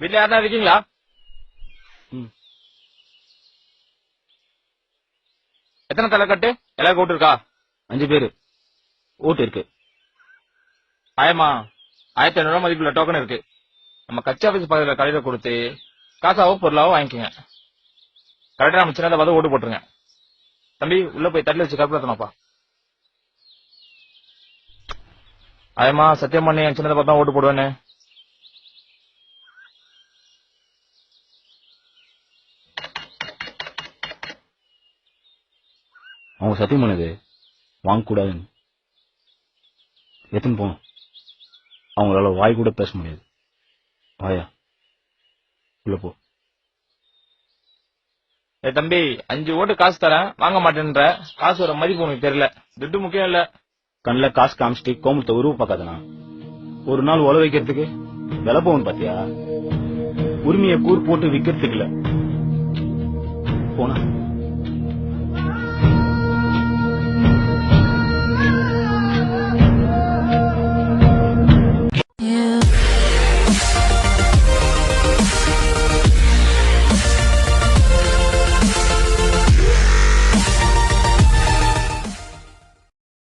வீட்டுல யாரா இருக்கீங்களா? எத்தனை தலைக்கட்டு? எல்லாரும் ஓட்டு இருக்கா? 5 பேரு ஓட்டு இருக்கு. ஆயமா 1500 மதிப்புள்ள டோக்கன் இருக்கு. நம்ம கட்சி ஆபீஸ் பக்கத்துல கடையில கொடுத்து காசாவோ பொருளாவோ வாங்கிக்கோங்க. கரெக்டா நம்ம சின்னதை பார்த்து ஓட்டு போட்டுருங்க. தம்பி உள்ள போய் தட்டில வச்சு கற்படுத்தணும்ப்பா. ஆயமா சத்தியம் பண்ணி என் சின்னதை பார்த்தா ஓட்டு போடுவேன்னு. அவங்க சத்தியம் பண்ணது வாங்க கூடாதுன்னு. எத்தனை போனோம் அவங்களால வாய் கூட பேச முடியாது. வாயா உள்ள போ. தம்பி 5 ஓட்டு காசு தரேன் வாங்க மாட்டேன்ற. காசு ஒரு மதிப்பு உனக்கு தெரியல. துட்டு முக்கியம் இல்ல. கண்ணில் காசு காமிச்சிட்டு கோமத்தை உருவ பார்க்காதனா. ஒரு நாள் உழ வைக்கிறதுக்கு விலை போகணும் பாத்தியா. உரிமையை கூறு போட்டு விக்கிறதுக்கு இல்ல. போனா